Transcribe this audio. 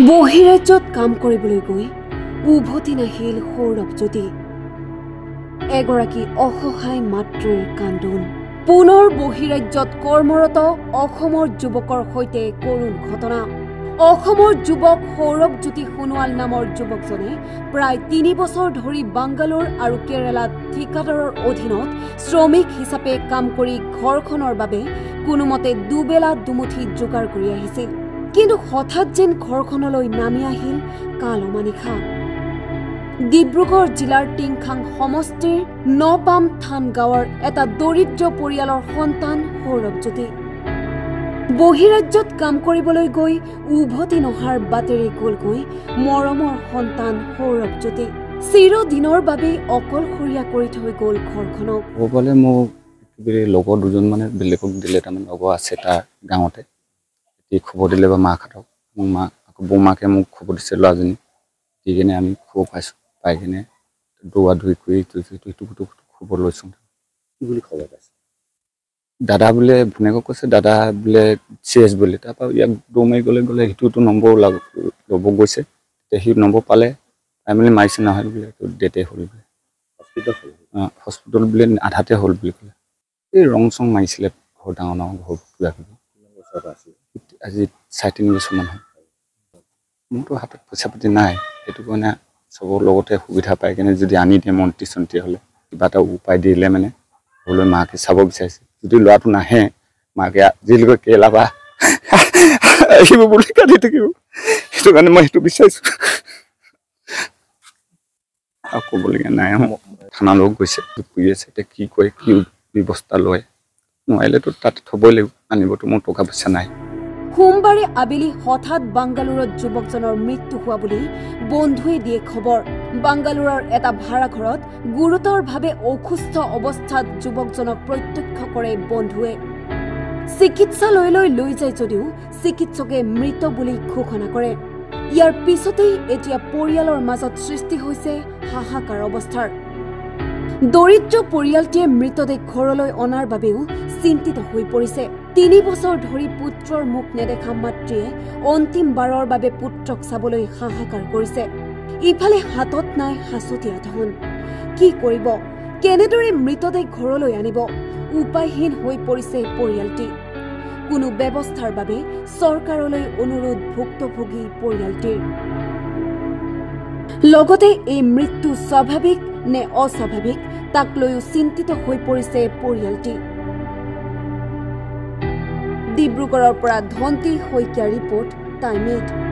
বহিৰাজ্যত কাম কৰিবলৈ গৈ উভতি নাহিল সৌৰভজ্যোতি। এগৰাকী অসহায় মাতৃৰ কান্দোন। পুনৰ বহিৰাজ্যত কৰ্মৰত অসমৰ যুৱকৰ সৈতে কৰুণ ঘটনা। অসমৰ যুৱক সৌৰভজ্যোতি সোণোৱাল নামৰ যুৱকজনে প্ৰায় ৩ বছৰ ধৰি বাংগালোৰ আৰু কেৰালাত ঠিকাদাৰৰ অধীনত শ্ৰমিক হিচাপে কাম কৰি ঘৰখনৰ বাবে কোনোমতে দুবেলা দুমুঠি যোগাৰ কৰি আহিছিল। কিন্তু হঠাৎ যেন ঘৰখনলৈ নামি আহিল কালমানিশা। ডিব্ৰুগড় জিলাৰ টিংখাং সমষ্টিৰ নপাম থান গাঁৱৰ এটা দৰিদ্ৰ পৰিয়ালৰ সন্তান সৌৰভজ্যোতি। বহিৰাজ্যত কাম কৰিবলৈ গৈ উভতি নহাৰ বাটেৰে গলগৈ মৰমৰ সন্তান সৌৰভজ্যোতি। চিৰদিনৰ বাবে অকলশৰীয়া কৰি থৈ গল ঘৰখনক। ক'বলৈ মোক লগৰ দুজন মানে বেলেগক দিলে, তাৰমানে লগৰ আছে তাৰ গাঁৱতে। খবৰ দিলে বা মাকহঁতক, মোৰ মাক আকৌ বৌমাকে মোক খবৰ দিছে ল'ৰাজনী দি কিনে আমি খবৰ পাইছোঁ। পাই কিনে দৌৰা দৌৰি কৰি ইটো খবৰ লৈছোঁ। কি বুলি খবৰ পাইছে? দাদা বোলে ভুনেকক কৈছে, দাদা বোলে চিৰিয়াছ বুলি। তাৰপৰা ইয়াক দৌৰ মাৰি গ'লে সিটোতো নম্বৰ ল'ব গৈছে। তেতিয়া সি নম্বৰ পালে, পাই মেলি মাৰিছে, নহয় বোলে ডেটে হ'ল বোলে। হস্পিটেল বোলে আধাতে হ'ল বুলি ক'লে। এই ৰং চং মাৰিছিলে ঘৰ, ডাঙৰ ডাঙৰ ঘৰ কিবা কিবি। আজি ৩.৫ বছৰমান হ'ল। মোৰতো হাতত পইচা পাতি নাই, সেইটো কাৰণে চবৰ লগতে সুবিধা পাই কিনে যদি আনি দিয়ে মন্ত্ৰী চন্ত্ৰী হ'লে কিবা এটা উপায় দিলে মানে হ'লে মাকে চাব বিচাৰিছে। যদি ল'ৰাটো নাহে, মাকে আজিলৈকে কেৰেলা বা আহিব বুলি কাটি থাকিব। সেইটো কাৰণে মই সেইটো বিচাৰিছোঁ। আৰু ক'বলগীয়া নাই। থানালৈও গৈছে, ফুৰি আছে। এতিয়া কি কয়, কি ব্যৱস্থা লয়, নোৱাৰিলেতো তাতে থ'বই লাগিব, আনিবতো মোৰ টকা পইচা নাই। সোমবাৰে আবেলি হঠাৎ বাংগালোৰত যুৱকজনৰ মৃত্যু হোৱা বুলি বন্ধুৱে দিয়ে খবৰ। বাংগালোৰৰ এটা ভাড়াঘৰত গুৰুতৰভাৱে অসুস্থ অৱস্থাত যুৱকজনক প্ৰত্যক্ষ কৰে বন্ধুৱে। চিকিৎসালয়লৈ লৈ যায় যদিও চিকিৎসকে মৃত বুলি ঘোষণা কৰে। ইয়াৰ পিছতেই এতিয়া পৰিয়ালৰ মাজত সৃষ্টি হৈছে হাহাকাৰ অৱস্থাৰ। দৰিদ্ৰ পৰিয়ালটিয়ে মৃতদেহ ঘৰলৈ অনাৰ বাবেও চিন্তিত হৈ পৰিছে। ৩ বছৰ ধৰি পুত্ৰৰ মুখ নেদেখা মাতৃয়ে অন্তিমবাৰৰ বাবে পুত্ৰক চাবলৈ হাহাকাৰ কৰিছে। ইফালে হাতত নাই সাঁচতীয়া ধন। কি কৰিব, কেনেদৰে মৃতদেহ ঘৰলৈ আনিব? উপায়হীন হৈ পৰিছে পৰিয়ালটি। কোনো ব্যৱস্থাৰ বাবে চৰকাৰলৈ অনুৰোধ ভুক্তভোগী পৰিয়ালটিৰ। লগতে এই মৃত্যু স্বাভাৱিক নে অস্বাভাৱিক তাক লৈও চিন্তিত হৈ পৰিছে পৰিয়ালটি। ডিব্ৰুগড়ৰ পৰা ধন্তি শইকীয়াৰ ৰিপৰ্ট, টাইম 8।